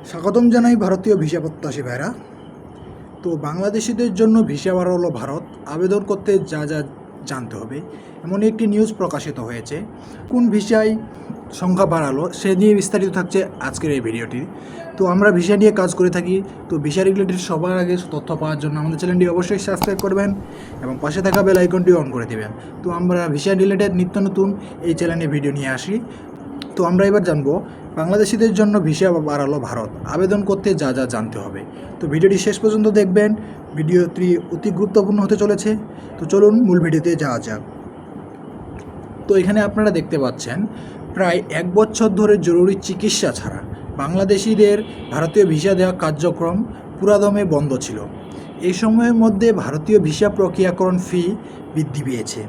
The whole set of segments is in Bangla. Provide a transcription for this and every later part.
স্বাগতম জানাই ভারতীয় ভিসা প্রত্যাশী ভাইরা। তো বাংলাদেশিদের জন্য ভিসা বাড়ালো ভারত, আবেদন করতে যা যা জানতে হবে এমন একটি নিউজ প্রকাশিত হয়েছে। কোন ভিসায় সংখ্যা বাড়ালো সে নিয়ে বিস্তারিত থাকছে আজকের এই ভিডিওটি। তো আমরা ভিসা নিয়ে কাজ করে থাকি, তো ভিসা রিলেটেড সবার আগে তথ্য পাওয়ার জন্য আমাদের চ্যানেলটি অবশ্যই সাবস্ক্রাইব করবেন এবং পাশে থাকা বেল আইকনটি অন করে দেবেন। তো আমরা ভিসা রিলেটেড নিত্য নতুন এই চ্যানেলে ভিডিও নিয়ে আসি। তো আমরা এবার জানবো বাংলাদেশিদের জন্য ভিসা বাড়ালো ভারত, আবেদন করতে যা যা জানতে হবে। তো ভিডিওটি শেষ পর্যন্ত দেখবেন, ভিডিওটি অতি গুরুত্বপূর্ণ হতে চলেছে। তো চলুন মূল ভিডিওতে যাওয়া যাক। তো এখানে আপনারা দেখতে পাচ্ছেন প্রায় 1 বছর ধরে জরুরি চিকিৎসা ছাড়া বাংলাদেশিদের ভারতীয় ভিসা দেওয়া কার্যক্রম পুরাদমে বন্ধ ছিল। এই সময়ের মধ্যে ভারতীয় ভিসা প্রক্রিয়াকরণ ফি বৃদ্ধি পেয়েছে।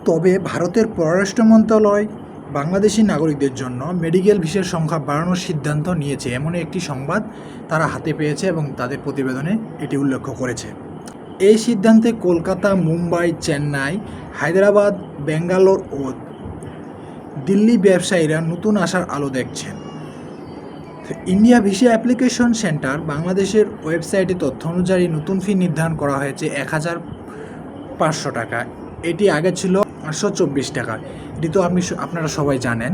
তবে ভারতের পররাষ্ট্র মন্ত্রণালয় বাংলাদেশি নাগরিকদের জন্য মেডিকেল ভিসার সংখ্যা বাড়ানোর সিদ্ধান্ত নিয়েছে, এমন একটি সংবাদ তারা হাতে পেয়েছে এবং তাদের প্রতিবেদনে এটি উল্লেখ করেছে। এই সিদ্ধান্তে কলকাতা, মুম্বাই, চেন্নাই, হায়দ্রাবাদ, বেঙ্গালোর ও দিল্লি ব্যবসায়ীরা নতুন আশার আলো দেখছেন। ইন্ডিয়া ভিসা অ্যাপ্লিকেশন সেন্টার বাংলাদেশের ওয়েবসাইটে তথ্য অনুযায়ী নতুন ফি নির্ধারণ করা হয়েছে 1500 টাকা। এটি আগে ছিল 824 টাকা। এটি তো আপনারা সবাই জানেন।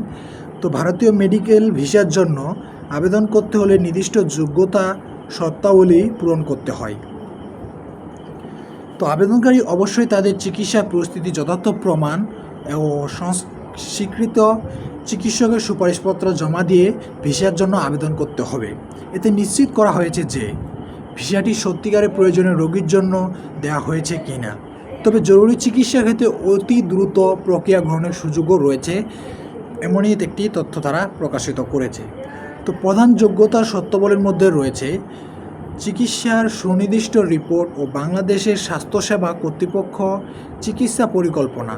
তো ভারতীয় মেডিকেল ভিসার জন্য আবেদন করতে হলে নির্দিষ্ট যোগ্যতা শর্তাবলী পূরণ করতে হয়। তো আবেদনকারী অবশ্যই তাদের চিকিৎসা পরিস্থিতি যথার্থ প্রমাণ ও স্বীকৃত চিকিৎসকের সুপারিশপত্র জমা দিয়ে ভিসার জন্য আবেদন করতে হবে। এতে নিশ্চিত করা হয়েছে যে ভিসাটি সত্যিকারের প্রয়োজনীয় রোগীর জন্য দেওয়া হয়েছে কিনা। তবে জরুরি চিকিৎসা ক্ষেত্রে অতি দ্রুত প্রক্রিয়া গ্রহণের সুযোগও রয়েছে, এমনই একটি তথ্য তারা প্রকাশিত করেছে। তো প্রধান যোগ্যতার শর্তাবলীর মধ্যে রয়েছে চিকিৎসার সুনির্দিষ্ট রিপোর্ট ও বাংলাদেশের স্বাস্থ্যসেবা কর্তৃপক্ষ চিকিৎসা পরিকল্পনা,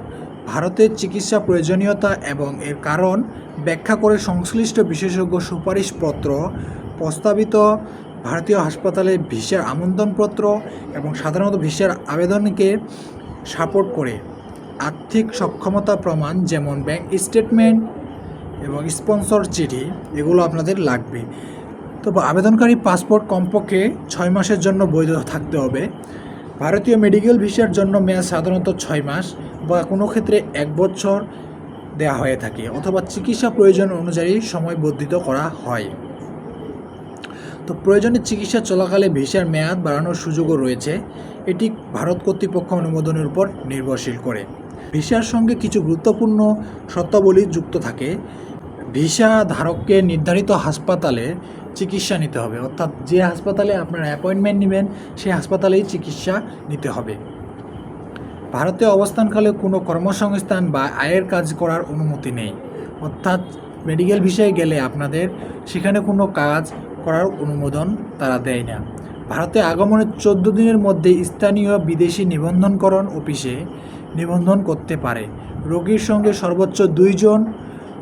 ভারতের চিকিৎসা প্রয়োজনীয়তা এবং এর কারণ ব্যাখ্যা করে সংশ্লিষ্ট বিশেষজ্ঞ সুপারিশপত্র, প্রস্তাবিত ভারতীয় হাসপাতালে ভিসার আমন্ত্রণপত্র এবং সাধারণত ভিসার আবেদনকে সাপোর্ট করে আর্থিক সক্ষমতা প্রমাণ যেমন ব্যাংক স্টেটমেন্ট এবং স্পন্সর চিঠি, এগুলো আপনাদের লাগবে। তো আবেদনকারী পাসপোর্ট কমপক্ষে 6 মাসের জন্য বৈধ থাকতে হবে। ভারতীয় মেডিকেল ভিসার জন্য মেয়াদ সাধারণত 6 মাস বা কোনো ক্ষেত্রে 1 বছর দেওয়া হয়ে থাকে, অথবা চিকিৎসা প্রয়োজন অনুযায়ী সময় বর্ধিত করা হয়। তো প্রয়োজনে চিকিৎসা চলাকালে ভিসার মেয়াদ বাড়ানোর সুযোগও রয়েছে। এটি ভারত কর্তৃপক্ষ অনুমোদনের উপর নির্ভরশীল করে। ভিসার সঙ্গে কিছু গুরুত্বপূর্ণ শর্তাবলী যুক্ত থাকে। ভিসা ধারককে নির্ধারিত হাসপাতালে চিকিৎসা নিতে হবে, অর্থাৎ যে হাসপাতালে আপনারা অ্যাপয়েন্টমেন্ট নেবেন সেই হাসপাতালেই চিকিৎসা নিতে হবে। ভারতে অবস্থানকালে কোনো কর্মসংস্থান বা আয়ের কাজ করার অনুমতি নেই, অর্থাৎ মেডিকেল ভিসায় গেলে আপনাদের সেখানে কোনো কাজ করার অনুমোদন তারা দেয় না। ভারতে আগমনের 14 দিনের মধ্যে স্থানীয় বিদেশি নিবন্ধনকরণ অফিসে নিবন্ধন করতে পারে। রোগীর সঙ্গে সর্বোচ্চ 2 জন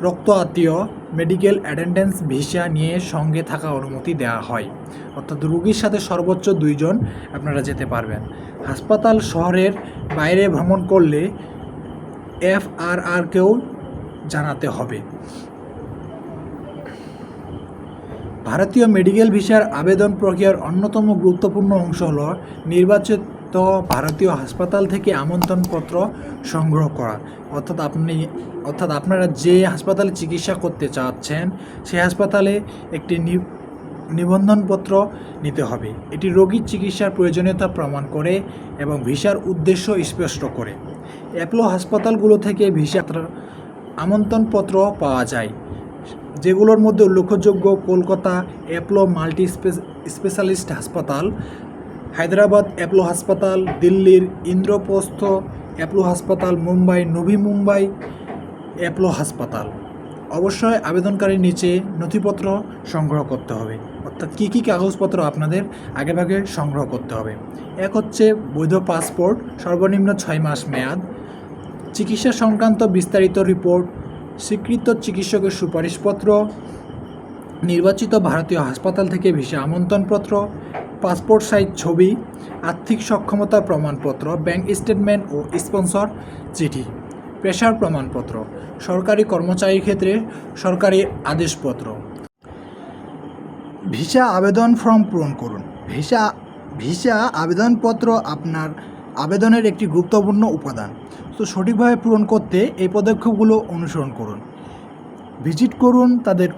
রক্ত আত্মীয় মেডিকেল অ্যাটেন্ডেন্স ভিসা নিয়ে সঙ্গে থাকা অনুমতি দেওয়া হয়, অর্থাৎ রোগীর সাথে সর্বোচ্চ 2 জন আপনারা যেতে পারবেন। হাসপাতাল শহরের বাইরে ভ্রমণ করলে FRRকেও জানাতে হবে। ভারতীয় মেডিকেল ভিসার আবেদন প্রক্রিয়ার অন্যতম গুরুত্বপূর্ণ অংশ হল নির্বাচিত ভারতীয় হাসপাতাল থেকে আমন্ত্রণপত্র সংগ্রহ করা, অর্থাৎ আপনারা যে হাসপাতালে চিকিৎসা করতে চাচ্ছেন সেই হাসপাতালে একটি নিবন্ধনপত্র নিতে হবে। এটি রোগীর চিকিৎসার প্রয়োজনীয়তা প্রমাণ করে এবং ভিসার উদ্দেশ্য স্পষ্ট করে। অ্যাপোলো হাসপাতালগুলো থেকে ভিসা আমন্ত্রণপত্র পাওয়া যায়, যেগুলোর মধ্যে উল্লেখযোগ্য কলকাতা অ্যাপোলো মাল্টি স্পেশালিস্ট হাসপাতাল, হায়দ্রাবাদ অ্যাপোলো হাসপাতাল, দিল্লির ইন্দ্রপ্রস্থ অ্যাপোলো হাসপাতাল, মুম্বাই নভি মুম্বাই অ্যাপোলো হাসপাতাল। অবশ্যই আবেদনকারীর নিচে নথিপত্র সংগ্রহ করতে হবে, অর্থাৎ কী কী কাগজপত্র আপনাদের আগেভাগে সংগ্রহ করতে হবে। এক হচ্ছে বৈধ পাসপোর্ট, সর্বনিম্ন 6 মাস মেয়াদ, চিকিৎসা সংক্রান্ত বিস্তারিত রিপোর্ট, স্বীকৃত চিকিৎসকের সুপারিশপত্র, নির্বাচিত ভারতীয় হাসপাতাল থেকে ভিসা আমন্ত্রণপত্র, পাসপোর্ট সাইজ ছবি, আর্থিক সক্ষমতা প্রমাণপত্র, ব্যাংক স্টেটমেন্ট ও স্পন্সর চিঠি, পেশার প্রমাণপত্র, সরকারি কর্মচারীর ক্ষেত্রে সরকারি আদেশপত্র। ভিসা আবেদন ফর্ম পূরণ করুন। ভিসা আবেদনপত্র আপনার আবেদনের একটি গুরুত্বপূর্ণ উপাদান। তো সঠিকভাবে পূরণ করতে এই পদক্ষেপগুলো অনুসরণ করুন। ভিজিট করুন তাদের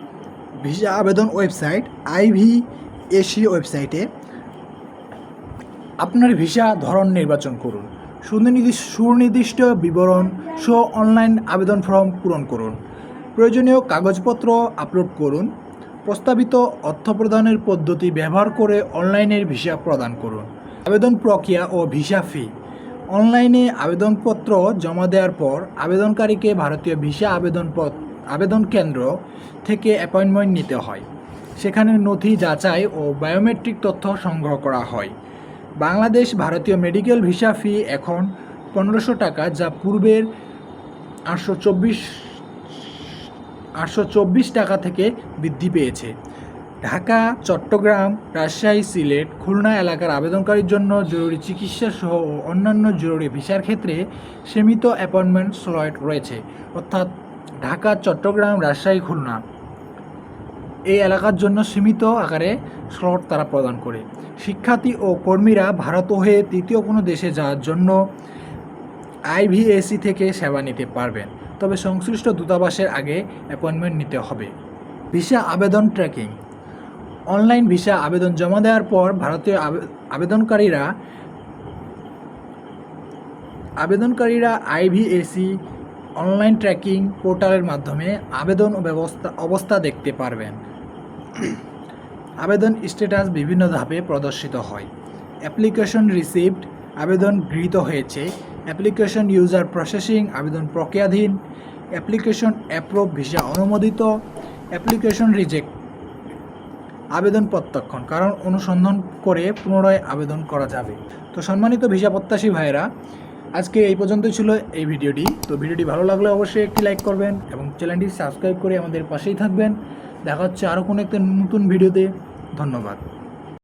ভিসা আবেদন ওয়েবসাইট IVAC ওয়েবসাইটে আপনার ভিসা ধরন নির্বাচন করুন। সুনির্দিষ্ট বিবরণ সহ অনলাইন আবেদন ফর্ম পূরণ করুন। প্রয়োজনীয় কাগজপত্র আপলোড করুন। প্রস্তাবিত অর্থ প্রদানের পদ্ধতি ব্যবহার করে অনলাইনের ভিসা প্রদান করুন। আবেদন প্রক্রিয়া ও ভিসা ফি। অনলাইনে আবেদনপত্র জমা দেওয়ার পর আবেদনকারীকে ভারতীয় ভিসা আবেদন কেন্দ্র থেকে অ্যাপয়েন্টমেন্ট নিতে হয়। সেখানে নথি যাচাই ও বায়োমেট্রিক তথ্য সংগ্রহ করা হয়। বাংলাদেশ ভারতীয় মেডিকেল ভিসা ফি এখন 1500 টাকা, যা পূর্বের 824 টাকা থেকে বৃদ্ধি পেয়েছে। ঢাকা, চট্টগ্রাম, রাজশাহী, সিলেট, খুলনা এলাকার আবেদনকারীর জন্য জরুরি চিকিৎসা সহ ও অন্যান্য জরুরি ভিসার ক্ষেত্রে সীমিত অ্যাপয়েন্টমেন্ট স্লট রয়েছে। অর্থাৎ ঢাকা, চট্টগ্রাম, রাজশাহী, খুলনা এই এলাকার জন্য সীমিত আকারে স্লট তারা প্রদান করে। শিক্ষার্থী ও কর্মীরা ভারত হয়ে তৃতীয় কোনো দেশে যাওয়ার জন্য IVAC থেকে সেবা নিতে পারবেন, তবে সংশ্লিষ্ট দূতাবাসের আগে অ্যাপয়েন্টমেন্ট নিতে হবে। ভিসা আবেদন ট্র্যাকিং। অনলাইন ভিসা আবেদন জমা দেওয়ার পর ভারতীয় আবেদনকারীরা IVAC অনলাইন ট্র্যাকিং পোর্টালের মাধ্যমে আবেদন অবস্থা দেখতে পারবেন। আবেদন স্ট্যাটাস বিভিন্ন ধাপে প্রদর্শিত হয়। অ্যাপ্লিকেশন রিসিভড, আবেদন গৃহীত হয়েছে। অ্যাপ্লিকেশন ইউজার প্রসেসিং, আবেদন প্রক্রিয়াধীন। অ্যাপ্লিকেশন অ্যাপ্রুভ, ভিসা অনুমোদিত। অ্যাপ্লিকেশন রিজেক্ট, আবেদন প্রত্যাখ্যান, কারণ অনুসন্ধান করে পুনরায় আবেদন করা যাবে। তো সম্মানিত ভিসা প্রত্যাশী ভাইয়েরা, আজকে এই পর্যন্তই ছিল এই ভিডিওটি। তো ভিডিওটি ভালো লাগলে অবশ্যই একটি লাইক করবেন এবং চ্যানেলটি সাবস্ক্রাইব করে আমাদের পাশেই থাকবেন। দেখা হচ্ছে আরও কোনো একটা নতুন ভিডিওতে। ধন্যবাদ।